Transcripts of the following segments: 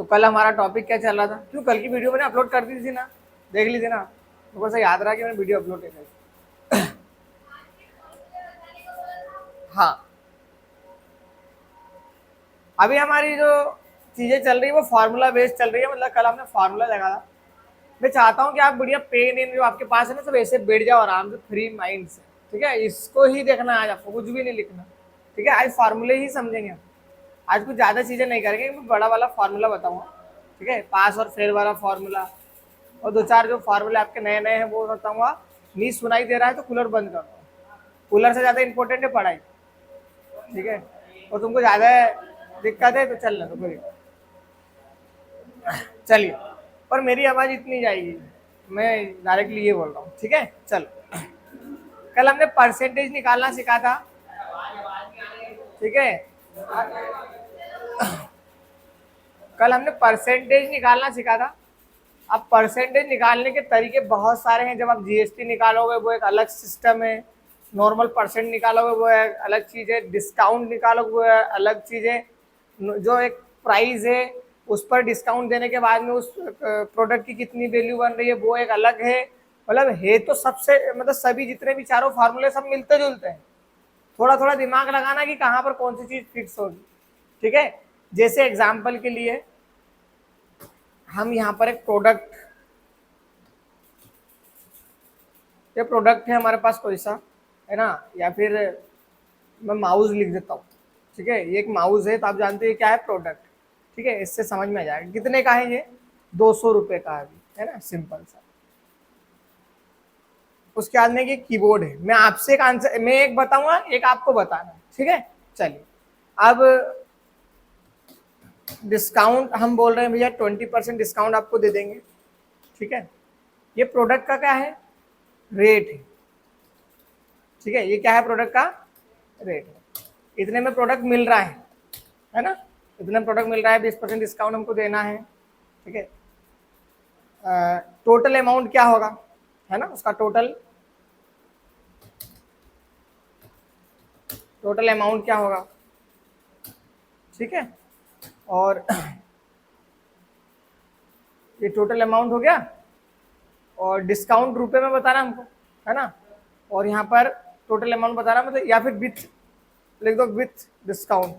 तो कल हमारा टॉपिक क्या चल रहा था? क्यों कल की वीडियो मैंने अपलोड कर दी थी ना, देख ली थी ना, तो बस याद रहा कि मैंने वीडियो अपलोड की। हाँ, अभी हमारी जो चीजें चल रही है वो फार्मूला बेस्ड चल रही है। मतलब कल हमने फार्मूला लगा था। मैं चाहता हूँ कि आप बढ़िया पेन इन जो आपके पास है ना, सब ऐसे बैठ जाओ आराम से फ्री माइंड से। ठीक है, इसको ही देखना है आज, आपको कुछ भी नहीं लिखना। ठीक है, आज फार्मूले ही समझेंगे हम। आज कुछ ज्यादा चीजें नहीं करेंगे, मैं बड़ा वाला फार्मूला बताऊंगा। ठीक है, पास और फेल वाला फार्मूला, और दो चार जो फार्मूले आपके नए नए हैं वो बताऊंगा। नहीं सुनाई दे रहा है तो कूलर बंद कर दो, कूलर से ज्यादा इंपॉर्टेंट है पढ़ाई। ठीक है, और तुमको ज्यादा दिक्कत है तो चल लो कोई, चलिए। पर मेरी आवाज इतनी जाएगी, मैं डायरेक्टली ये बोल रहा हूँ। ठीक है, चलो। कल हमने परसेंटेज निकालना सीखा था। ठीक है, कल हमने परसेंटेज निकालना सीखा था। अब परसेंटेज निकालने के तरीके बहुत सारे हैं। जब आप जीएसटी निकालोगे वो एक अलग सिस्टम है, नॉर्मल परसेंट निकालोगे वो एक अलग चीज़ है, डिस्काउंट निकालोगे वो अलग चीज़ है, जो एक प्राइस है उस पर डिस्काउंट देने के बाद में उस प्रोडक्ट की कितनी वैल्यू बन रही है वो एक अलग है। मतलब है तो सबसे, मतलब सभी जितने भी चारों फार्मूले सब मिलते जुलते हैं। थोड़ा थोड़ा दिमाग लगाना कि कहाँ पर कौन सी चीज़ फिक्स होगी। ठीक है, जैसे एग्जाम्पल के लिए हम यहाँ पर एक प्रोडक्ट, ये प्रोडक्ट है हमारे पास कोई सा, है ना, या फिर मैं माउस लिख देता हूँ। ठीक है, ये एक माउस है तो आप जानते हैं क्या है, प्रोडक्ट। ठीक है, इससे समझ में आ जाएगा कितने का है ये, 200 रुपये का है ना, सिंपल सा। उसके बाद में ये कीबोर्ड है। मैं आपसे एक आंसर, मैं एक बताऊंगा एक आपको बताना। ठीक है, चलिए। अब डिस्काउंट हम बोल रहे हैं भैया 20% डिस्काउंट आपको दे देंगे। ठीक है, ये प्रोडक्ट का क्या है, रेट है। ठीक है, ये क्या है, प्रोडक्ट का रेट है। इतने में प्रोडक्ट मिल रहा है ना, इतने प्रोडक्ट मिल रहा है, 20% डिस्काउंट हमको देना है। ठीक है, टोटल अमाउंट क्या होगा, है ना, उसका टोटल अमाउंट क्या होगा। ठीक है, और ये टोटल अमाउंट हो गया, और डिस्काउंट रुपए में बताना हमको, है ना, और यहाँ पर टोटल अमाउंट बताना, मतलब या फिर विथ लिख दो, विथ डिस्काउंट।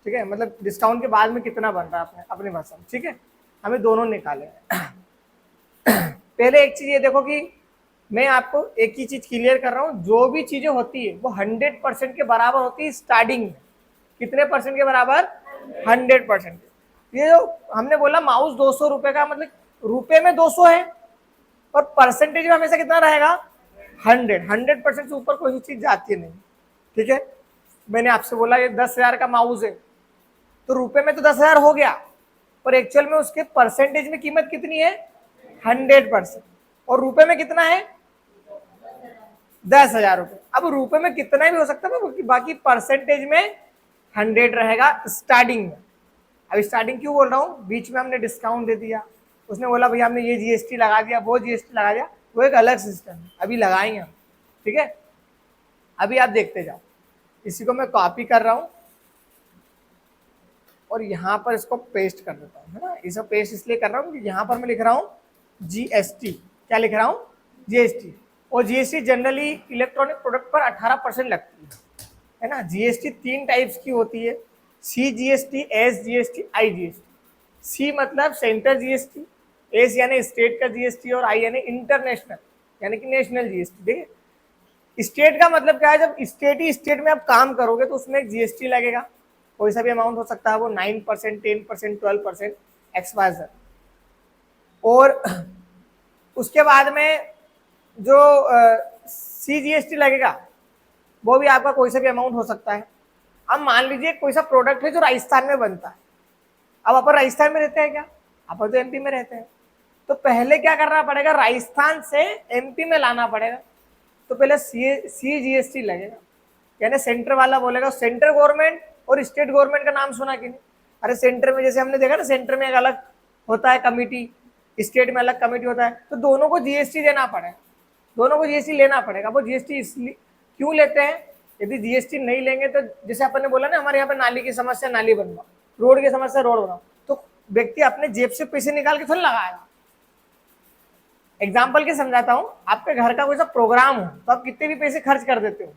ठीक है, मतलब डिस्काउंट के बाद में कितना बन रहा है अपनी भाषा में। ठीक है, हमें दोनों निकाले। पहले एक चीज ये देखो कि मैं आपको एक ही चीज क्लियर कर रहा हूँ, जो भी चीजें होती है वो 100% के बराबर होती है स्टार्टिंग में। कितने परसेंट के बराबर, 100%। ये जो हमने बोला माउस 200 रुपए का, मतलब रुपए में 200 है, और परसेंटेज में हमेशा कितना रहेगा, 100% से ऊपर कोई चीज जाती नहीं। ठीक है, मैंने आपसे बोला ये 10,000 का माउस है, तो रुपए में तो 10,000 हो गया, पर एक्चुअल में उसके परसेंटेज में कीमत कितनी है, 100%। और रुपए में कितना है, 10,000 रुपए। अब रुपए में कितना भी हो सकता है, बाकी परसेंटेज में 100 रहेगा स्टार्टिंग में। अब स्टार्टिंग क्यों बोल रहा हूँ, बीच में हमने डिस्काउंट दे दिया, उसने बोला भैया हमने ये जीएसटी लगा दिया, वो जीएसटी लगा दिया, वो एक अलग सिस्टम है, अभी लगाएंगे हम। ठीक है, अभी आप देखते जाओ। इसी को मैं कॉपी कर रहा हूँ और यहाँ पर इसको पेस्ट कर देता हूँ, है ना। इसको पेस्ट इसलिए कर रहा हूँ कि यहाँ पर मैं लिख रहा हूँ जीएसटी। क्या लिख रहा हूँ, जीएसटी। और जीएसटी जनरली इलेक्ट्रॉनिक प्रोडक्ट पर 18% लगती है ना। जीएसटी 3 टाइप्स की होती है, C GST, S GST, I GST. C मतलब सेंट्रल जीएसटी, एस यानी स्टेट का जीएसटी, और आई यानी इंटरनेशनल यानी कि नेशनल जीएसटी। देखिए, स्टेट का मतलब क्या है, जब स्टेट ही स्टेट में आप काम करोगे तो उसमें एक जीएसटी लगेगा, कोई सा भी अमाउंट हो सकता है, वो 9%, 10%, 12%, XYZ। और उसके बाद में जो CGST लगेगा वो भी आपका कोई सा भी अमाउंट हो सकता है। अब मान लीजिए कोई सा प्रोडक्ट है जो राजस्थान में बनता है। अब अपन राजस्थान में रहते हैं क्या, अपन तो एमपी में रहते हैं, तो पहले क्या करना पड़ेगा, राजस्थान से एमपी में लाना पड़ेगा। तो पहले CGST लगेगा, यानी सेंटर वाला बोलेगा, सेंट्रल गवर्नमेंट और स्टेट गवर्नमेंट का नाम सुना कि नहीं। अरे सेंटर में जैसे हमने देखा ना, सेंटर में एक अलग होता है कमिटी, स्टेट में अलग कमिटी होता है, तो दोनों को जीएसटी देना पड़ेगा, दोनों को जीएसटी लेना पड़ेगा। वो जीएसटी इसलिए क्यों लेते हैं, यदि जीएसटी नहीं लेंगे तो जैसे अपन ने बोला ना, हमारे यहाँ पे नाली की समस्या नाली बनवाओ, रोड की समस्या रोड बनाओ, तो व्यक्ति अपने जेब से पैसे निकाल के थोड़ी लगाएगा। एग्जाम्पल के समझाता हूँ, आपके घर का कोई सा प्रोग्राम हो तो आप कितने भी पैसे खर्च कर देते हो,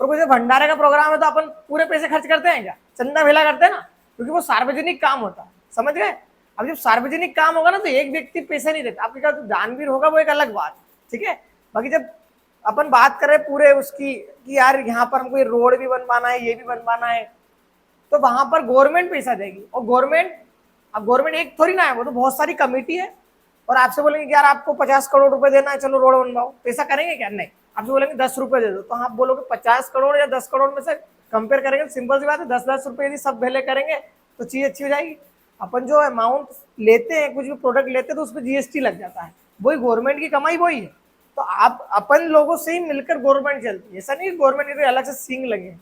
और कोई सा भंडारे का प्रोग्राम है तो अपन पूरे पैसे खर्च करते हैं क्या? चंदा भेला करते हैं ना, क्योंकि वो सार्वजनिक काम होता है, समझ गए? अब जब सार्वजनिक काम होगा ना तो एक व्यक्ति पैसे नहीं देता, आपके क्या तो दानवीर होगा वो एक अलग बात, ठीक है। बाकी जब अपन बात करें पूरे उसकी कि यार यहाँ पर हमको ये रोड भी बनवाना है, ये भी बनवाना है, तो वहां पर गवर्नमेंट पैसा देगी। और गवर्नमेंट एक थोड़ी ना है, वो तो बहुत सारी कमेटी है। और आपसे बोलेंगे कि यार आपको 50 करोड़ रुपए देना है, चलो रोड बनवाओ, पैसा करेंगे क्या? नहीं। आपसे बोलेंगे 10 रुपए दे दो, तो आप बोलोगे 50 करोड़ या 10 करोड़ में से कंपेयर करेंगे, सिंपल सी बात है, 10-10 रुपए यदि सब भेले करेंगे तो चीज अच्छी हो जाएगी। अपन जो अमाउंट लेते हैं, कुछ भी प्रोडक्ट लेते हैं तो उसमें जीएसटी लग जाता है, वही गवर्नमेंट की कमाई वही है। तो आप अपन लोगों से ही मिलकर गवर्नमेंट चलती है, ऐसा नहीं गवर्नमेंट अलग से सींग लगे,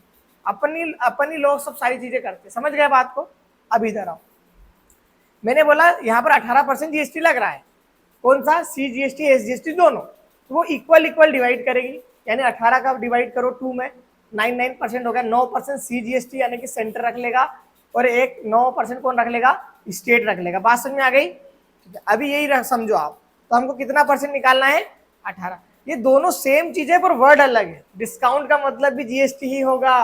अपन ही लोग सब सारी चीजें करते हैं। समझ गए बात को? अब इधर आओ, मैंने बोला यहाँ पर 18% जीएसटी लग रहा है, कौन सा? सीजीएसटी एसजीएसटी दोनों, तो वो इक्वल डिवाइड करेगी, यानी 18 का डिवाइड करो 2 में, 9% हो गया। 9% सीजीएसटी यानी कि सेंटर रख लेगा, और एक 9% कौन रख लेगा? स्टेट रख लेगा। बात समझ में आ गई? अभी यही समझो आप, तो हमको कितना परसेंट निकालना है? 18। ये दोनों सेम चीज है पर वर्ड अलग है। डिस्काउंट का मतलब भी जीएसटी ही होगा,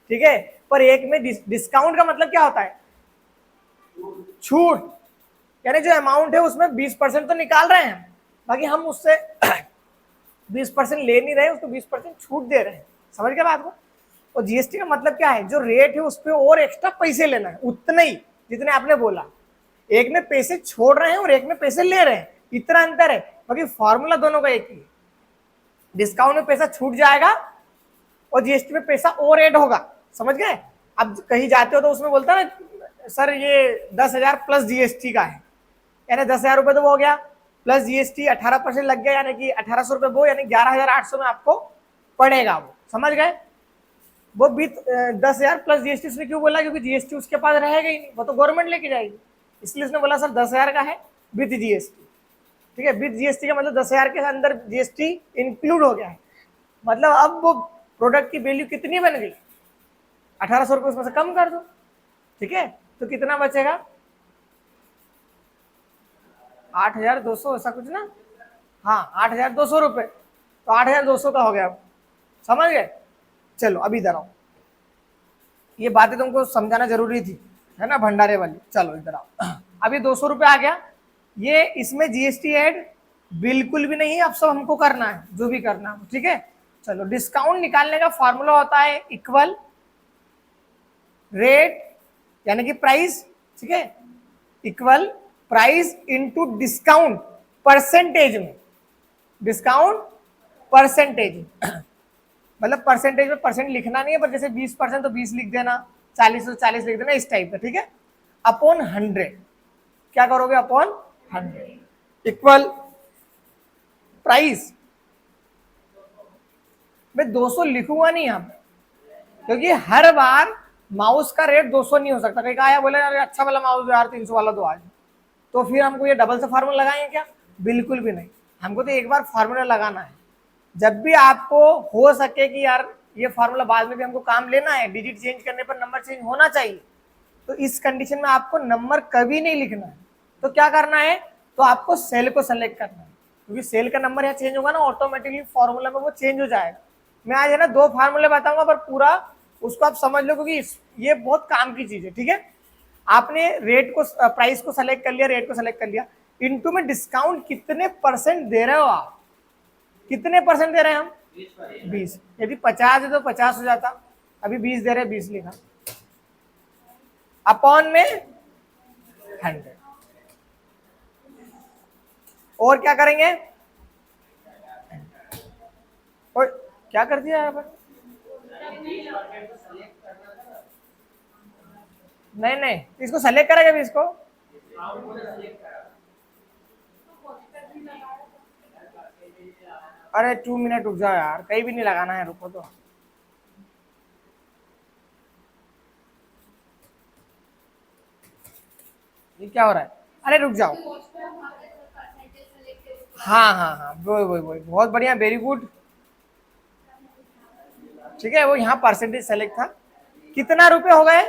ठीक है, पर एक में डिस्काउंट का मतलब क्या होता है? छूट, यानी जो अमाउंट है उसमें 20% तो निकाल रहे हैं, बाकी हम उससे 20% ले नहीं रहे, उसको 20% छूट दे रहे हैं। समझ गए बात को? और जीएसटी का मतलब क्या है? जो रेट है उस पर और एक्स्ट्रा पैसे लेना है, उतने ही जितने आपने बोला। एक में पैसे छोड़ रहे हैं और एक में पैसे ले रहे हैं, इतना अंतर है, बाकी फॉर्मूला दोनों का एक ही है। डिस्काउंट में पैसा छूट जाएगा और जीएसटी में पैसा और ऐड होगा। समझ गए? अब कहीं जाते हो तो उसमें बोलता है ना सर ये 10,000 प्लस जीएसटी का है, यानी 10,000 रुपए तो वो हो गया, प्लस जीएसटी 18% लग गया, यानी कि 1800 रुपए वो, यानी 11,800 में आपको पड़ेगा वो। समझ गए? वो 10,000 प्लस जीएसटी उसने क्यों बोला? क्योंकि जीएसटी उसके पास रहेगा ही नहीं, वो तो गवर्नमेंट लेके जाएगी, इसलिए उसने बोला सर 10,000 का है विद जीएसटी। ठीक है, विद जीएसटी का मतलब 10,000 के अंदर जीएसटी इंक्लूड हो गया है। मतलब अब वो प्रोडक्ट की वैल्यू कितनी बन गई? 1,800 रुपये उसमें से कम कर दो, ठीक है, तो कितना बचेगा? 8,200, ऐसा कुछ ना, हाँ 8,200 रुपये, तो 8,200 का हो गया। समझ गए? चलो अभी इधर आओ, ये बातें तुमको समझाना जरूरी थी, है ना, भंडारे वाली। चलो इधर आओ, अभी 200 रुपये आ गया, ये इसमें जीएसटी ऐड बिल्कुल भी नहीं है, अब सब हमको करना है जो भी करना है, ठीक है। चलो, डिस्काउंट निकालने का फॉर्मूला होता है इक्वल रेट यानी कि प्राइस, ठीक है, equal price into discount percentage में, डिस्काउंट परसेंटेज मतलब परसेंटेज में परसेंट लिखना नहीं है, पर जैसे 20% तो 20 लिख देना, 40 तो 40 लिख देना, इस टाइप का, ठीक है। अपॉन 100, क्या करोगे? Upon 100 equal price. मैं 200 लिखूंगा नहीं यहाँ पे, क्योंकि हर बार माउस का रेट 200 नहीं हो सकता। कहीं आया बोले अरे अच्छा वाला माउस यार 300 वाला तो आज, तो फिर हमको ये डबल से फार्मूला लगाएंगे क्या? बिल्कुल भी नहीं, हमको तो एक बार फार्मूला लगाना है। जब भी आपको हो सके कि यार ये फार्मूला बाद में भी हमको काम लेना है, डिजिट चेंज करने पर नंबर चेंज होना चाहिए, तो इस कंडीशन में आपको नंबर कभी नहीं लिखना है। तो क्या करना है? तो आपको सेल को सेलेक्ट करना है, क्योंकि सेल का नंबर यहाँ चेंज होगा ना, ऑटोमेटिकली फॉर्मूला में वो चेंज हो जाएगा। मैं आज है ना 2 फार्मूले बताऊंगा, पर पूरा उसको आप समझ लो, क्योंकि ये बहुत काम की चीज है, ठीक है। आपने रेट को, प्राइस को सेलेक्ट कर लिया, रेट को सेलेक्ट कर लिया, इनटू में डिस्काउंट कितने परसेंट दे रहे हो आप, कितने परसेंट दे रहे हैं हम? 20। यदि 50 है तो 50 हो जाता, अभी 20 दे रहे हैं, 20 लिखा, अपॉन में 100। और क्या करेंगे? और क्या कर दिया यहाँ पर? नहीं, इसको सेलेक्ट करेगा भी, इसको अरे 2 मिनट रुक जाओ यार, कहीं भी नहीं लगाना है, रुको तो। ये क्या हो रहा है? अरे रुक जाओ, हाँ, वो बहुत बढ़िया, वेरी गुड, ठीक है। वो यहाँ परसेंटेज सेलेक्ट था, कितना रुपए हो गए?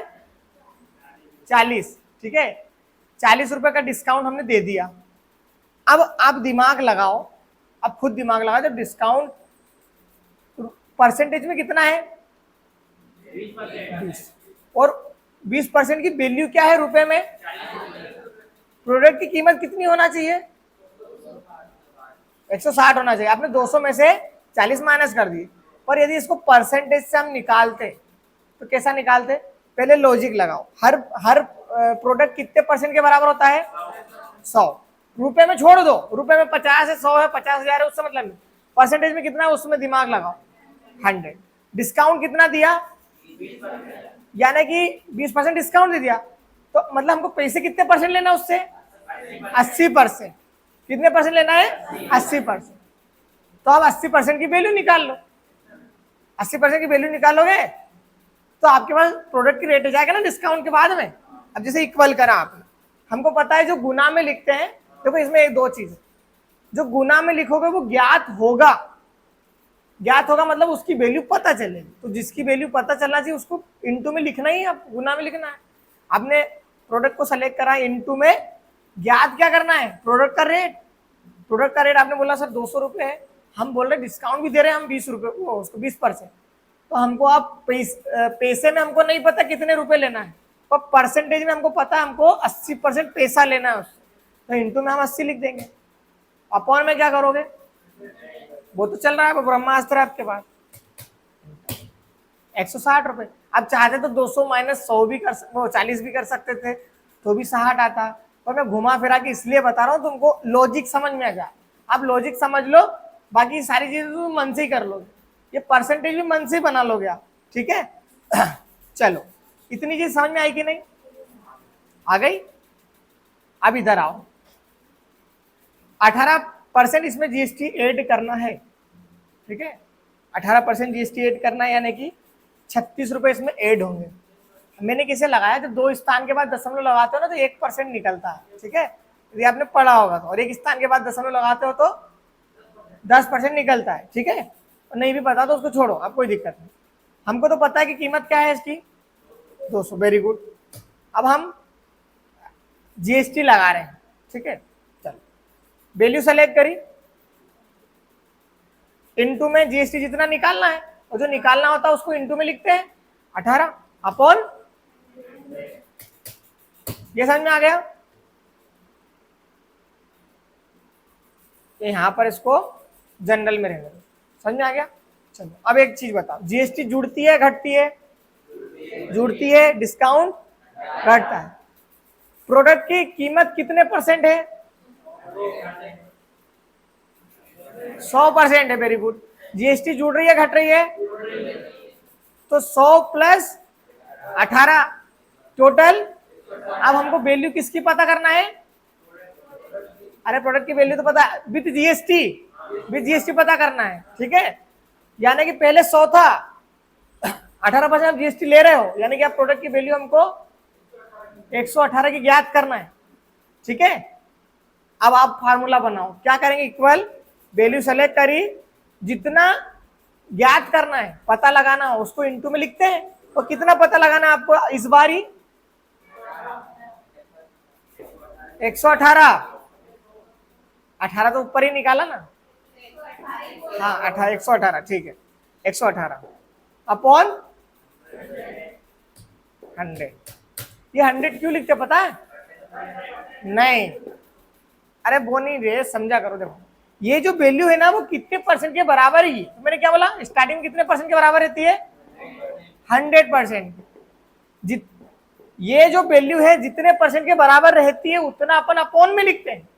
40, ठीक है। ₹40 का डिस्काउंट हमने दे दिया। अब आप दिमाग लगाओ, अब खुद दिमाग लगाओ, जब डिस्काउंट परसेंटेज में कितना है 20, और 20% की वैल्यू क्या है रुपए में, प्रोडक्ट की कीमत कितनी होना चाहिए 160 होना चाहिए। आपने 200 में से 40 माइनस कर दिए। पर यदि इसको परसेंटेज से हम निकालते तो कैसा निकालते, पहले लॉजिक लगाओ, हर प्रोडक्ट कितने परसेंट के बराबर होता है 100। रुपए में छोड़ दो, रुपए में 50 है, 100 है, 50,000 है, उससे मतलब नहीं। परसेंटेज में कितना है उसमें दिमाग लगाओ 100। डिस्काउंट कितना दिया, यानी कि 20% डिस्काउंट दे दिया, तो मतलब हमको पैसे कितने परसेंट लेना उससे 80%। कितने परसेंट लेना है 80%। तो अब 80% की वैल्यू निकाल लो। 80% की वैल्यू निकालोगे तो आपके पास प्रोडक्ट की रेट हो जाएगा ना डिस्काउंट के बाद में। अब जैसे इक्वल करा आपने, हमको पता है जो गुना में लिखते हैं, देखो इसमें एक दो चीज, जो गुना में लिखोगे वो ज्ञात होगा, ज्ञात होगा मतलब उसकी वैल्यू पता चलेगी। तो जिसकी वैल्यू पता चलना चाहिए उसको इनटू में लिखना ही, अब गुना में लिखना है। आपने प्रोडक्ट को सेलेक्ट करा, इनटू में ज्ञात क्या करना है प्रोडक्ट का रेट। प्रोडक्ट का रेट आपने बोला सर 200 रुपये है, हम बोल रहे डिस्काउंट भी दे रहे हैं हम 20 रुपये, वो उसको 20%। तो हमको आप पैसे में हमको नहीं पता कितने रुपए लेना है, पर परसेंटेज में हमको पता है हमको 80% पैसा लेना है उससे, तो इंटू में हम 80 लिख देंगे। अपॉन में क्या करोगे, वो तो चल रहा है, ब्रह्मास्त्र है आपके पास 160 रुपए। अब चाहते तो 200 माइनस 100 भी कर, वो 40 भी कर सकते थे तो भी 60 आता। पर मैं घुमा फिरा के इसलिए बता रहा हूँ तुमको लॉजिक समझ में आ जाए। आप लॉजिक समझ लो, बाकी सारी चीजें तुम मन से ही कर लोगे, ये परसेंटेज भी मन से ही बना लोगे आप, ठीक है। चलो इतनी चीज समझ में आई कि नहीं, आ गई। अब इधर आओ, 18% इसमें जीएसटी ऐड करना है, ठीक है। 18% जीएसटी ऐड करना है, यानी कि 36 रुपए इसमें ऐड होंगे। मैंने किसे लगाया, जब दो स्थान के बाद दशमलव लगाते हो ना तो 1% निकलता है, ठीक है, यदि आपने पढ़ा होगा तो। और एक स्थान के बाद दशमलव लगाते हो तो 10% निकलता है, ठीक है। और नहीं भी पता तो उसको छोड़ो, अब कोई दिक्कत नहीं। हमको तो पता है कि कीमत क्या है इसकी 200, वेरी गुड। अब हम जीएसटी लगा रहे हैं, ठीक है। चलो वैल्यू सेलेक्ट करी, इनटू में जीएसटी जितना निकालना है, और जो निकालना होता है उसको इनटू में लिखते हैं 18 अपॉन, ये समझ में आ गया। यहां पर इसको जनरल में रहने दो, समझ में आ गया। चलो अब एक चीज बताओ, जीएसटी जुड़ती है घटती है, जुड़ती है, डिस्काउंट घटता है। प्रोडक्ट की कीमत कितने परसेंट है 100% है, वेरी गुड। जीएसटी जुड़ रही है घट रही है, तो 100 प्लस 18 टोटल। अब हमको वैल्यू किसकी पता करना है, अरे प्रोडक्ट की वैल्यू तो पता है, विद जीएसटी, विद जीएसटी पता करना है, ठीक है। यानी कि पहले 100 था, 18% जीएसटी ले रहे हो, यानी कि आप प्रोडक्ट की वैल्यू हमको 118 की ज्ञात करना है, ठीक है। अब आप फार्मूला बनाओ, क्या करेंगे, इक्वल वैल्यू सेलेक्ट करी, जितना ज्ञात करना है पता लगाना हो उसको इनटू में लिखते हैं। तो कितना पता लगाना है आपको इस बार ही 118, 18 तो ऊपर ही निकाला ना, हाँ 18, 118, ठीक है 118 अपॉन 100। ये 100 क्यों लिखते पता है, नहीं अरे वो नहीं रे, समझा करो। देखो ये जो वैल्यू है ना वो कितने परसेंट के बराबर ही, तो मैंने क्या बोला स्टार्टिंग में कितने परसेंट के बराबर रहती है 100%। ये जो वैल्यू है जितने परसेंट के बराबर रहती है उतना अपन अपॉन में लिखते हैं,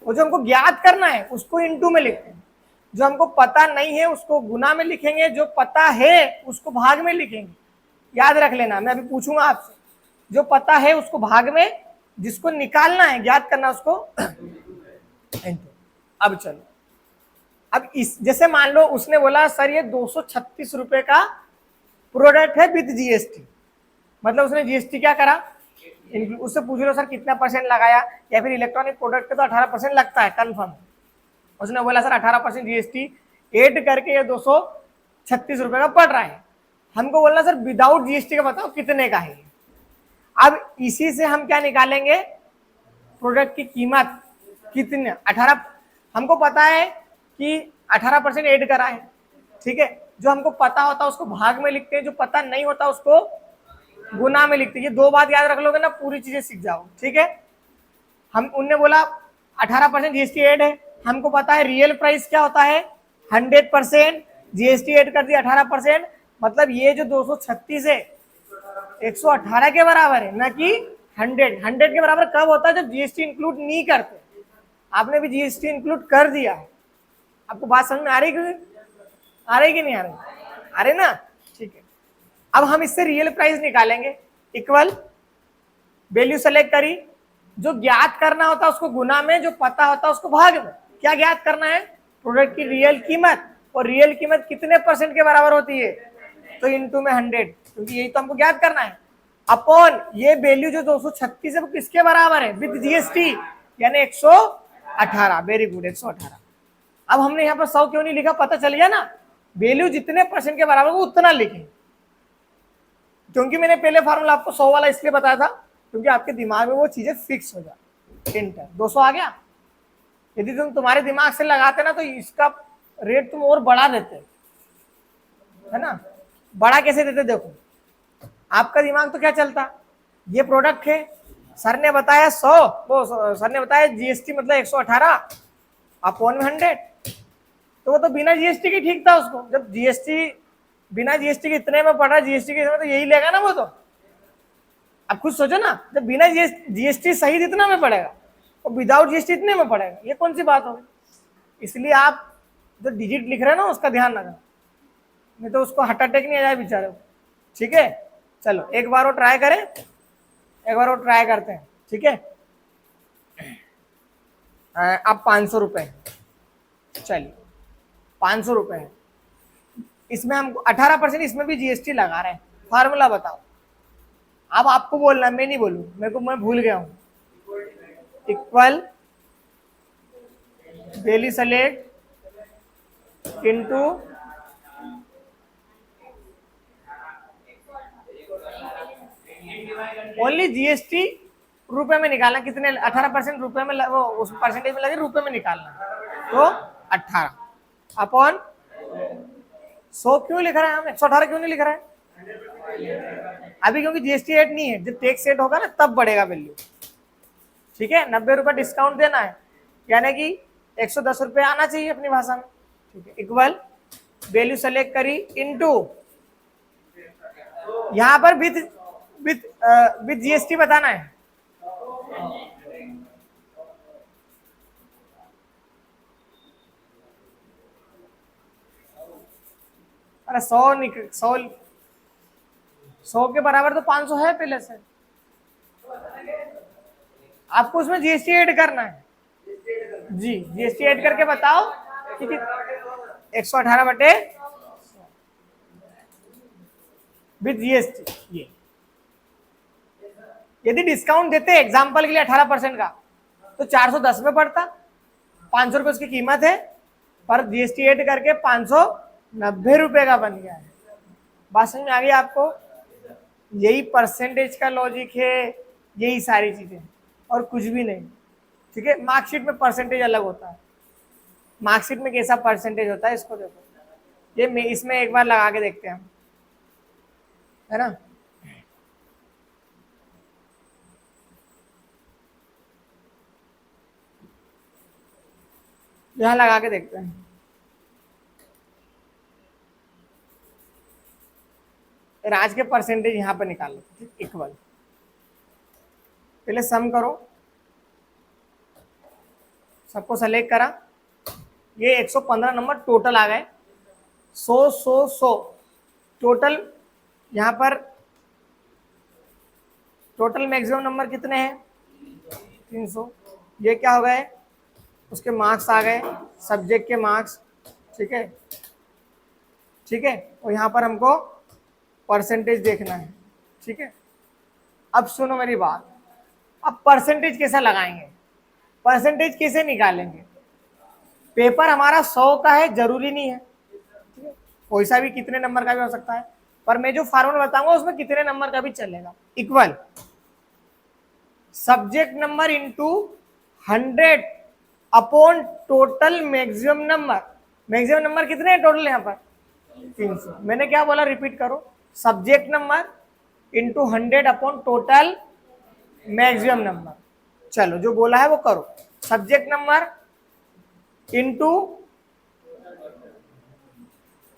और जो हमको ज्ञात करना है उसको इनटू में लिखते हैं। जो हमको पता नहीं है उसको गुना में लिखेंगे, जो पता है उसको भाग में लिखेंगे। याद रख लेना, मैं अभी पूछूंगा आपसे, जो पता है उसको भाग में, जिसको निकालना है ज्ञात करना उसको इनटू। अब चलो, अब इस जैसे मान लो उसने बोला सर ये 236 रुपए का प्रोडक्ट है विद जीएसटी, मतलब उसने जीएसटी क्या करा, उससे पूछ लो सर कितना परसेंट लगाया, या फिर इलेक्ट्रॉनिक प्रोडक्ट पे तो 18% लगता है कंफर्म। उसने बोला सर 18% जीएसटी ऐड करके ये 236 रुपए का पड़ रहा है। हमको बोलना सर विदाउट जीएसटी का बताओ कितने का है। अब इसी से हम क्या निकालेंगे, प्रोडक्ट की कीमत कितने 18, हमको पता है कि 18% ऐड करा है, ठीक है। जो हमको पता होता है उसको भाग में लिखते हैं, जो पता नहीं होता उसको गुना में लिखते हैं। ये 2 बात याद रख लोगे ना, पूरी चीजें सीख जाओ, ठीक है। हम उनने बोला 18% जीएसटी ऐड है, हमको पता है रियल प्राइस क्या होता है 100%, जीएसटी ऐड कर दिया 18%, मतलब ये जो 236 है 118 के बराबर है, ना कि 100 के बराबर कब होता है जब जीएसटी इंक्लूड नहीं करते। आपने भी जीएसटी इंक्लूड कर दिया है, आपको बात समझ में आ रही कि नहीं आ रही? आ रही ना, ठीक है। अब हम इससे रियल प्राइस निकालेंगे, इक्वल वैल्यू सेलेक्ट करी, जो ज्ञात करना होता है उसको गुना में, जो पता होता है उसको भाग में। क्या ज्ञात करना है? प्रोडक्ट की रियल कीमत, और रियल कीमत कितने % के बराबर होती है, तो इनटू में 100, क्योंकि यही तो हमको ज्ञात करना है। अपॉन ये वैल्यू जो 236 है वो किसके बराबर है विद जीएसटी, यानी 118। Very good, 118। अब हमने यहाँ पर 100 क्यों नहीं लिखा, पता चल गया ना, वैल्यू जितने % के बराबर वो उतना लिखें, क्योंकि मैंने पहले फार्मूला आपको 100 वाला इसलिए बताया था क्योंकि आपके दिमाग में वो चीजें फिक्स हो जाए। इंटर 200 आ गया, यदि तुम तुम्हारे दिमाग से लगाते ना तो इसका रेट तुम और बढ़ा देते, है ना। बड़ा कैसे देते, देखो आपका दिमाग तो क्या चलता, ये प्रोडक्ट है, सर ने बताया 100, वो सर ने बताया जीएसटी मतलब 118 अपॉन में 100, तो वो तो बिना जीएसटी के ठीक था उसको। जब जीएसटी बिना जीएसटी के इतने में पड़ रहा है, जीएसटी के तो यही लेगा ना वो। तो अब खुद सोचो ना, जब बिना जीएसटी सही इतना में पड़ेगा और विदाउट जीएसटी इतने में पड़ेगा, ये कौन सी बात होगी। इसलिए आप जो डिजिट लिख रहे हैं ना उसका ध्यान रखना, नहीं तो उसको हार्ट अटैक नहीं आ जाए बेचारे को, ठीक है। चलो एक बार वो ट्राई करें, एक बार वो ट्राई करते हैं, ठीक है। अब 500 रुपए, चलिए 500 रुपए है, इसमें हम 18% इसमें भी जीएसटी लगा रहे हैं। फार्मूला बताओ, अब आपको बोलना, मैं नहीं बोलूं, मैं भूल गया हूं। Equal value select into only GST रुपए में निकालना, कितने 18% रुपए में वो उस परसेंटेज में लगे, रुपए में निकालना, तो 18 अपॉन 100 क्यों लिख रहा है हम, 118 क्यों नहीं लिख रहा है अभी, क्योंकि जीएसटी ऐड नहीं है। जब टैक्स ऐड होगा ना तब बढ़ेगा वैल्यू, ठीक है। 90 रुपए डिस्काउंट देना है, यानी कि 110 रुपए आना चाहिए अपनी भाषा में, ठीक है। इक्वल वैल्यू सेलेक्ट करी इनटू, यहां पर विद जीएसटी बताना है, अरे 100 के बराबर तो 500 है पहले से, आपको उसमें जीएसटी ऐड करना है जी। जीएसटी ऐड करके बताओ कि 118 बटे विद जीएसटी। ये यदि डिस्काउंट देते एग्जांपल के लिए 18% का तो 410 में पड़ता, 500 रुपए उसकी कीमत है, पर जीएसटी ऐड करके 590 रुपए का बन गया है। बात समझ में आ गई आपको? यही परसेंटेज का लॉजिक है, यही सारी चीजें और कुछ भी नहीं, ठीक है। मार्कशीट में परसेंटेज अलग होता है, मार्कशीट में कैसा परसेंटेज होता है इसको देखो, ये इसमें एक बार लगा के देखते हैं हम, है ना। यहां लगा के देखते हैं, आज के परसेंटेज यहां पर निकाल लो, ठीक। इक्वल पहले सम करो, सबको सेलेक्ट करा, ये 115 नंबर टोटल आ गए, 100 टोटल। यहाँ पर टोटल मैक्सिमम नंबर कितने हैं 300, ये क्या हो गए उसके मार्क्स आ गए, सब्जेक्ट के मार्क्स, ठीक है, ठीक है। और यहाँ पर हमको परसेंटेज देखना है, ठीक है। अब सुनो मेरी बात, अब परसेंटेज कैसे लगाएंगे, परसेंटेज कैसे निकालेंगे। पेपर हमारा 100 का है, जरूरी नहीं है, ठीक है, कोई सा भी कितने नंबर का भी हो सकता है, पर मैं जो फार्मूला बताऊंगा उसमें कितने नंबर का भी चलेगा। Equal subject number into 100 upon total maximum number. Maximum number कितने हैं टोटल यहाँ पर? 300। मैंने क्या बोला, रिपीट करो, subject number into 100 upon total maximum number. चलो जो बोला है वो करो, सब्जेक्ट नंबर इंटू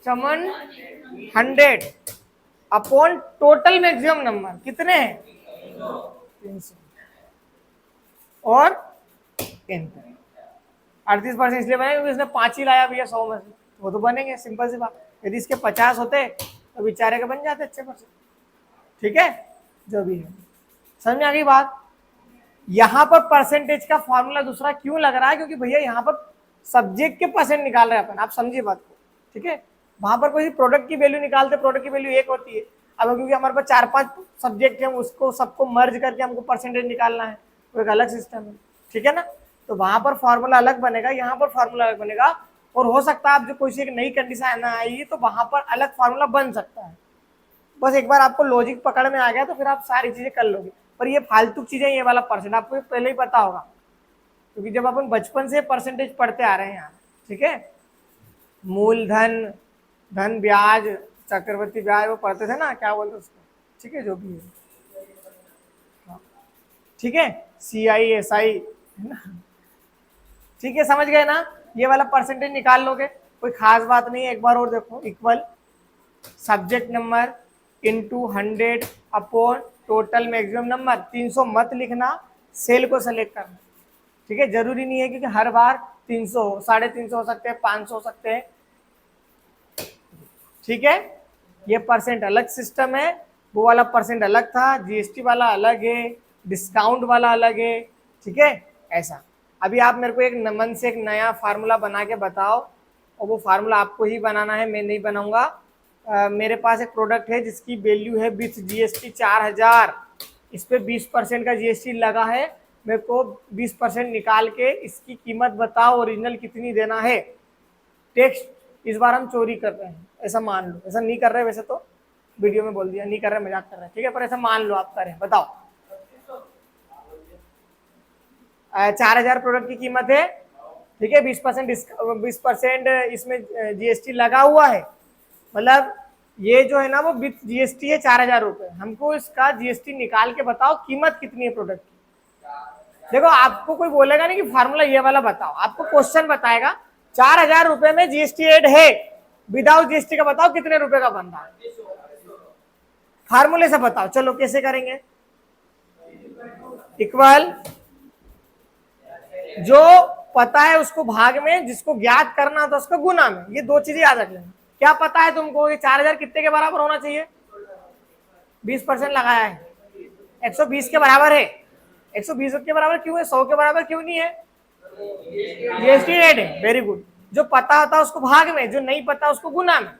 चमन 100 अपॉन टोटल मैक्सिमम नंबर कितने हैं? 300 और एंटर। 38% इसलिए बने क्योंकि इसने 5 ही लाया भैया 100 में से, वो तो बनेंगे, सिंपल सी बात। यदि इसके 50 होते तो बेचारे के बन जाते अच्छे परसेंट। ठीक है, जो भी है समझ में आ गई बात। यहाँ पर परसेंटेज का फॉर्मूला दूसरा क्यों लग रहा है, क्योंकि भैया यहाँ पर सब्जेक्ट के परसेंट निकाल रहे हैं अपन, आप समझिए बात को। ठीक है, वहां पर कोई प्रोडक्ट की वैल्यू निकालते, प्रोडक्ट की वैल्यू 1 होती है। अब क्योंकि हमारे पास 4-5 सब्जेक्ट है, उसको सबको मर्ज करके हमको परसेंटेज निकालना है, तो एक अलग सिस्टम है। ठीक है ना, तो वहां पर फॉर्मूला अलग बनेगा, यहाँ पर फॉर्मूला अलग बनेगा। और हो सकता है आप जो कोई सी एक नई कंडीशन आई तो वहां पर अलग फॉर्मूला बन सकता है। बस एक बार आपको लॉजिक पकड़ में आ गया तो फिर आप सारी चीजें कर लोगे। पर ये फालतू चीजें, ये वाला परसेंट आपको पहले ही पता होगा, क्योंकि जब अपन बचपन से परसेंटेज पढ़ते आ रहे हैं यहाँ। ठीक है, मूलधन, धन ब्याज, चक्रवर्ती ब्याज, वो पढ़ते थे ना, क्या बोलते उसको। ठीक है, जो भी है, हाँ। ठीक है, CI SI है ना। ठीक है, समझ गए ना, ये वाला परसेंटेज निकाल लोगे, कोई खास बात नहीं है। एक बार और देखो, equal subject number into 100 upon total maximum number. 300 मत लिखना, सेल को सेलेक्ट करना। ठीक है, जरूरी नहीं है क्योंकि हर बार 300 हो, 350 हो सकते हैं, 500 हो सकते हैं। ठीक है, ये परसेंट अलग सिस्टम है, वो वाला परसेंट अलग था, GST वाला अलग है, डिस्काउंट वाला अलग है। ठीक है, ऐसा। अभी आप मेरे को एक मन से एक नया फार्मूला बना के बताओ, और वो फार्मूला आपको ही बनाना है, मैं नहीं बनाऊंगा। मेरे पास एक प्रोडक्ट है जिसकी वैल्यू है विथ GST 4000, इस पे 20% का GST लगा है। मेरे को 20% निकाल के इसकी कीमत बताओ, ओरिजिनल कितनी देना है। टेक्स्ट इस बार हम चोरी कर रहे हैं, ऐसा मान लो। ऐसा नहीं कर रहे, वैसे तो वीडियो में बोल दिया नहीं कर रहे, मजाक कर रहे हैं। ठीक है, पर ऐसा मान लो आप कर रहे हैं। बताओ, 4000 प्रोडक्ट की कीमत है। ठीक है, 20% इसमें GST लगा हुआ है, मतलब ये जो है ना वो विथ GST है 4000 रुपये। हमको इसका GST निकाल के बताओ कीमत कितनी है प्रोडक्ट की। देखो, आपको कोई बोलेगा नहीं कि फार्मूला ये वाला बताओ, आपको क्वेश्चन बताएगा 4000 रुपये में GST ऐड है, विदाउट GST का बताओ कितने रुपए का बन रहा है। फार्मूले से बताओ, चलो कैसे करेंगे। इक्वल, जो पता है उसको भाग में, जिसको ज्ञात करना होता है उसको गुना में। ये दो चीजें याद रख लेना। क्या पता है तुमको कि 4000 कितने के बराबर होना चाहिए? 20% लगाया है, 120 के बराबर है। 120 के बराबर क्यों है? 100 के बराबर क्यों नहीं है? GST ऐड है। Very good. जो पता होता है उसको भाग में, जो नहीं पता उसको गुना में।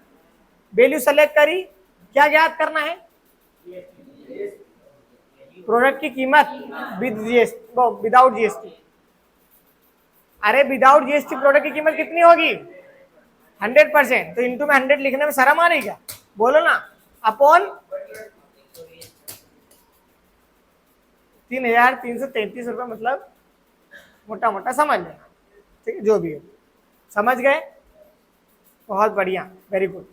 वैल्यू सेलेक्ट करी, क्या ज्ञात करना है? प्रोडक्ट की कीमत विद GST, विदाउट GST। अरे विदाउट GST प्रोडक्ट की कीमत कितनी होगी? 100%। तो इंटू में 100 लिखने में शर्म आ रही क्या? बोलो ना। अपॉन 3333 रुपये, मतलब मोटा मोटा समझ लेना। ठीक है, जो भी है समझ गए, बहुत बढ़िया, वेरी गुड।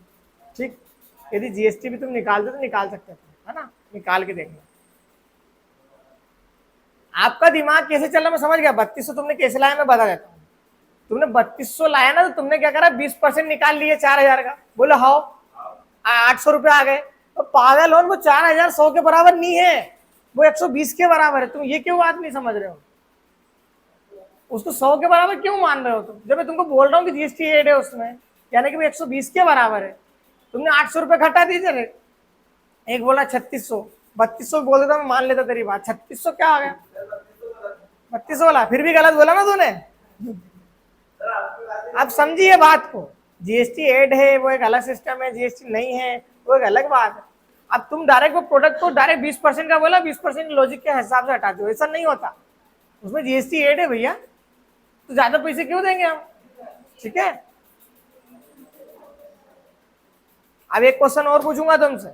ठीक, यदि GST भी तुम निकालते तो निकाल सकते थे, है ना, निकाल के देखना। आपका दिमाग कैसे चल रहा मैं समझ गया। 3200 तुमने कैसे लाया मैं बता देता हूँ। तुमने 3200 लाया ना, तो तुमने क्या करा, 20% निकाल लिए 4000 का। बोलो हाउ, 800 रुपये आ गए। तो पागल हो, वो 4000 100 के बराबर नहीं है, वो 120 के बराबर है। तुम ये क्यों बात नहीं समझ रहे हो? उसको 100 के बराबर क्यों मान रहे हो तुम, जब मैं तुमको बोल रहा हूँ कि GST ऐड है उसमें, यानी कि वो 120 के बराबर है। तुमने 800 रुपये घटा दीजिए रेट। एक बोला 3600, 3200 बोल देता मैं मान लेता तेरी बात। 3600 क्या आ गया? 3200 बोला, फिर भी गलत बोला ना तूने। अब समझिए बात को, GST ऐड है वो एक अलग सिस्टम है, GST नहीं है वो एक अलग बात है। अब तुम डायरेक्ट वो प्रोडक्ट को डायरेक्ट 20% का बोला, 20% लॉजिक के हिसाब से हटा दो, ऐसा नहीं होता। उसमें GST ऐड है भैया, तो ज्यादा पैसे क्यों देंगे हम? ठीक है, अब एक क्वेश्चन और पूछूंगा तुमसे।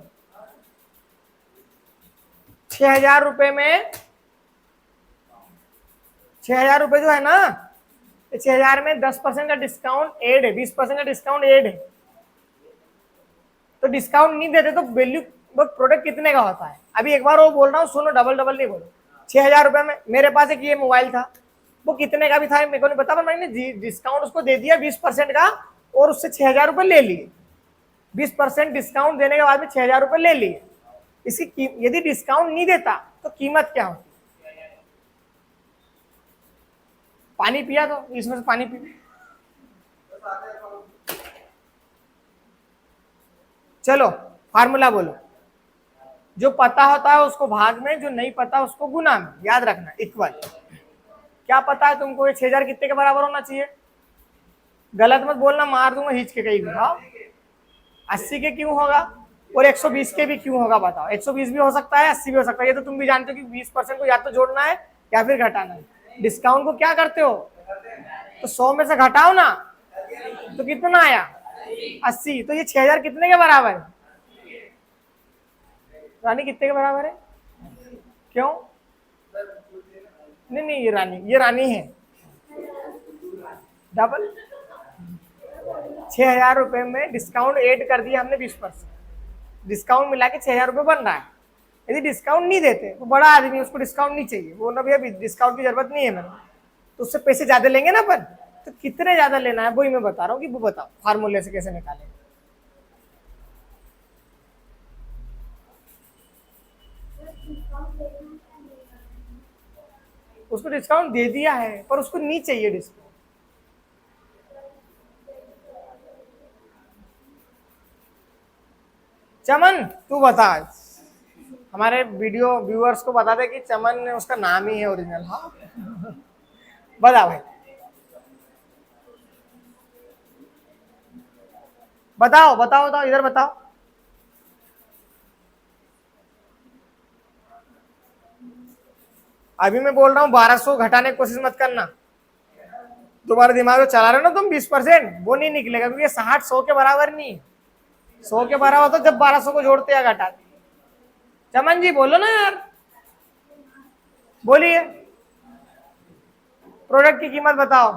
6000 रुपए में 6,000 रुपये जो है ना, 6,000 में 10% का डिस्काउंट एड है, 20% का डिस्काउंट एड है। तो डिस्काउंट नहीं देते तो वैल्यू वो प्रोडक्ट कितने का होता है। अभी एक बार वो बोल रहा हूँ, सुनो, डबल डबल नहीं बोलो। 6,000 रुपये में मेरे पास एक ये मोबाइल था, वो कितने का भी था मेरे को नहीं पता, पर मैंने डिस्काउंट उसको दे दिया 20% का, और उससे 6,000 रुपये ले लिए। 20% डिस्काउंट देने के बाद में 6,000 रुपये ले लिए। इसकी यदि डिस्काउंट नहीं देता तो कीमत क्या होती। पानी पिया तो इसमें से पानी पी। चलो फार्मूला बोलो। जो पता होता है उसको भाग में, जो नहीं पता उसको गुना में। याद रखना, इक्वल। क्या पता है तुमको, ये 6,000 कितने के बराबर होना चाहिए। गलत मत बोलना, मार दूंगा हिच के कहीं भी। हाँ, 80 के क्यों होगा और 120 के भी क्यों होगा बताओ। 120 भी हो सकता है, 80 भी हो सकता है। ये तो तुम भी जानते हो कि 20% को या तो जोड़ना है या फिर घटाना है। डिस्काउंट को क्या करते हो, तो 100 में से घटाओ ना, तो कितना आया 80। तो ये 6,000 कितने के बराबर है रानी, कितने के बराबर है। क्यों, नहीं नहीं, ये रानी है डबल। 6,000 रुपये में डिस्काउंट ऐड कर दिया हमने 20%, डिस्काउंट मिला के 6,000 रुपये बन रहा है। यदि डिस्काउंट नहीं देते तो बड़ा आदमी, उसको डिस्काउंट नहीं चाहिए, वो ना भैया डिस्काउंट की जरूरत नहीं है मैंने, तो उससे पैसे ज्यादा लेंगे ना अपन। तो कितने ज्यादा लेना है वही मैं बता रहा हूँ कि वो बताओ फार्मूले से कैसे निकालेंगे। उसको डिस्काउंट दे दिया है पर उसको नहीं चाहिए डिस्काउंट। चमन तू बता, हमारे वीडियो व्यूअर्स को बता दे कि चमन ने उसका नाम ही है ओरिजिनल। हाँ बता भाई, बताओ बताओ बताओ, इधर बताओ। अभी मैं बोल रहा हूँ 1200 घटाने की कोशिश मत करना। तुम्हारे दिमाग में चला रहे हो ना तुम 20%, वो नहीं निकलेगा क्योंकि 60 100 के बराबर नहीं है। 100 के बराबर तो जब 1200 को जोड़ते या घटाते। चमन जी बोलो ना यार, बोलिए। प्रोडक्ट की कीमत बताओ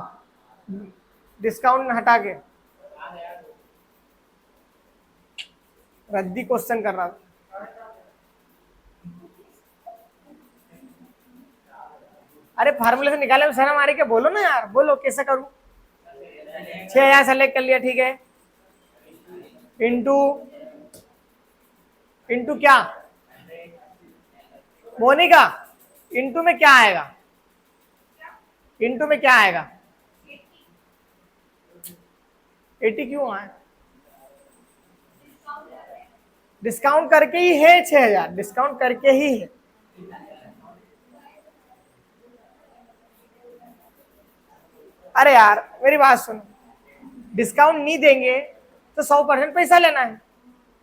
डिस्काउंट हटा के। रद्दी क्वेश्चन कर रहा था। अरे फार्मूले से निकाले में शर्म आ रही, के बोलो ना यार, बोलो कैसे करूं। 6,000 सेलेक्ट कर लिया, ठीक है। इंटू इंटू क्या, मोनिका, इंटू में क्या आएगा, इंटू में क्या आएगा। 80 क्यों आए, डिस्काउंट करके ही है 6,000, डिस्काउंट करके ही है। अरे यार मेरी बात सुनो, डिस्काउंट नहीं देंगे तो 100% पैसा लेना है,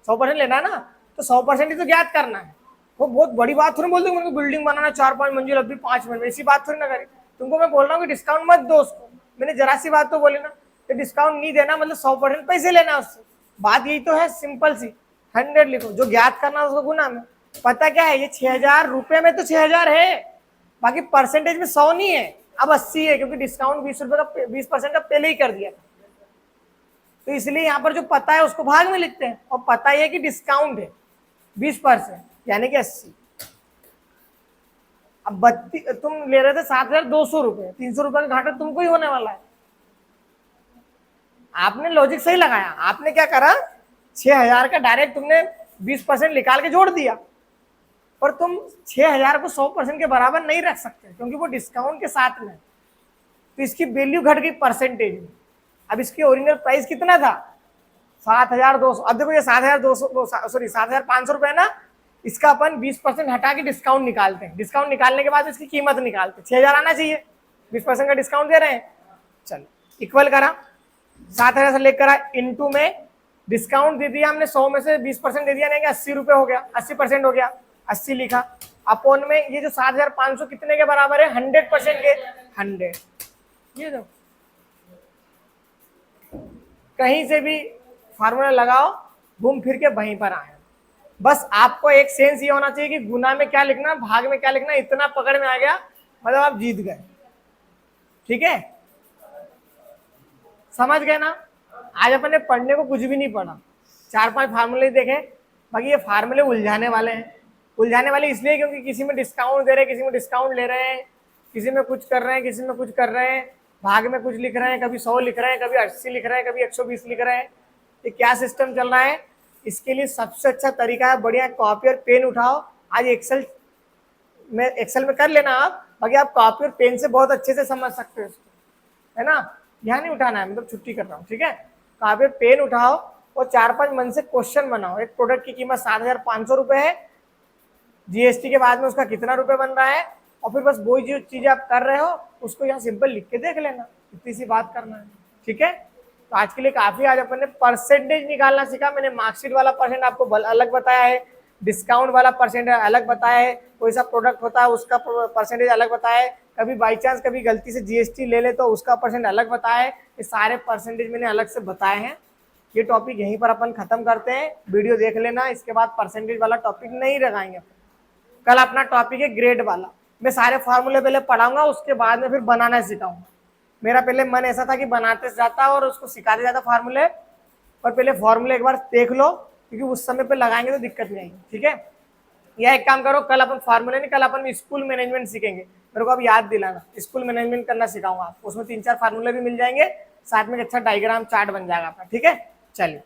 100% लेना है ना, तो 100% ही तो ज्ञात करना है। वो बहुत बड़ी बात थोड़ी बोल दूंगा, बिल्डिंग बनाना 4-5 मंजिल अभी 5 मंजिल, ऐसी बात थोड़ी ना करें। तुमको मैं बोल रहा हूँ कि डिस्काउंट मत दो उसको, मैंने जरा सी बात तो बोली ना, कि डिस्काउंट नहीं देना मतलब 100% पैसे लेना उससे। बात यही तो है, सिंपल सी। 100 लिखो, जो ज्ञात करना उसको गुना में। पता क्या है, ये 6,000 रुपये में तो 6,000 है, बाकी परसेंटेज में 100 नहीं है, अब 80 है, क्योंकि डिस्काउंट 20 रुपए का 20% का पहले ही कर दिया था। तो इसलिए यहाँ पर जो पता है उसको भाग में लिखते हैं, और पता ही है कि डिस्काउंट है 20%, यानी कि 80। अब 32 तुम ले रहे थे 7,200 रुपये, 300 रुपये का घाटा तुमको ही होने वाला है। आपने लॉजिक सही लगाया, आपने क्या करा, 6,000 का डायरेक्ट तुमने 20% निकाल के जोड़ दिया, पर तुम 6,000 को 100% के बराबर नहीं रख सकते क्योंकि वो डिस्काउंट के साथ में, तो इसकी वैल्यू घट गई परसेंटेज में। अब इसकी ओरिजिनल प्राइस कितना था, 7,200। अब देखो ये 7,200, सॉरी 7,500 रुपए ना, इसका अपन 20% हटा के डिस्काउंट निकालते हैं। डिस्काउंट निकालने के बाद इसकी कीमत निकालते हैं, 6,000 आना चाहिए, 20% का डिस्काउंट दे रहे हैं। चलो इक्वल करा, 7,000 से लेकर इंटू में डिस्काउंट दे दिया हमने, 100 में से 20% दे दिया, नहीं 80 रुपये हो गया, 80% हो गया, 80 लिखा। अपोन में ये जो 7,500 कितने के बराबर है, 100% के 100। ये दो कहीं से भी फार्मूला लगाओ, घूम फिर के वहीं पर आए। बस आपको एक सेंस ये होना चाहिए कि गुना में क्या लिखना, भाग में क्या लिखना, इतना पकड़ में आ गया मतलब आप जीत गए। ठीक है, समझ गए ना। आज अपन ने पढ़ने को कुछ भी नहीं पढ़ा, 4-5 फार्मूले देखे, बाकी ये फार्मूले उलझाने वाले हैं। उलझाने वाले इसलिए क्योंकि किसी में डिस्काउंट दे रहे हैं, किसी में डिस्काउंट ले रहे हैं, किसी में कुछ कर रहे हैं, किसी में कुछ कर रहे हैं, भाग में कुछ लिख रहे हैं, कभी 100 लिख रहे हैं, कभी 80 लिख रहे हैं, कभी 120 लिख रहे हैं। ये क्या सिस्टम चल रहा है? इसके लिए सबसे अच्छा तरीका है, बढ़िया कॉपी और पेन उठाओ। आज एक्सेल में कर लेना आप, बाकी आप कॉपी और पेन से बहुत अच्छे से समझ सकते हो इसको, है ना। यहाँ नहीं उठाना है, मतलब छुट्टी कर रहा हूँ, ठीक है। कॉपी और पेन उठाओ और 4-5 मन से क्वेश्चन बनाओ। एक प्रोडक्ट की कीमत 7,500 रुपए है, जीएसटी के बाद में उसका कितना रुपए बन रहा है, और फिर बस वही जो चीजें आप कर रहे हो उसको यहाँ सिंपल लिख के देख लेना, इतनी सी बात करना है, ठीक है। तो आज के लिए काफी, आज अपन ने परसेंटेज निकालना सीखा। मैंने मार्कशीट वाला परसेंट आपको अलग बताया है, डिस्काउंट वाला परसेंटेज अलग बताया है, कोई सा प्रोडक्ट होता है उसका परसेंटेज अलग बताया है, कभी बाई चांस कभी गलती से जीएसटी ले ले तो उसका परसेंट अलग बताया है। ये सारे परसेंटेज मैंने अलग से बताए हैं। ये टॉपिक यहीं पर अपन खत्म करते हैं, वीडियो देख लेना, इसके बाद परसेंटेज वाला टॉपिक नहीं लगाएंगे। कल अपना टॉपिक है ग्रेड वाला, मैं सारे फार्मूले पहले पढ़ाऊंगा, उसके बाद में फिर बनाना सिखाऊंगा। मेरा पहले मन ऐसा था कि बनाते जाता और उसको सिखाते जाता फार्मूले, पर पहले फार्मूले एक बार देख लो, क्योंकि उस समय पे लगाएंगे तो दिक्कत नहीं आएगी, ठीक है। या एक काम करो, कल अपन फार्मूले नहीं, कल अपन स्कूल मैनेजमेंट सीखेंगे। मेरे को अब याद दिलाना, स्कूल मैनेजमेंट करना सिखाऊंगा आपको, उसमें 3-4 फार्मूले भी मिल जाएंगे, साथ में एक अच्छा डायग्राम चार्ट बन जाएगा आपका, ठीक है। चलिए।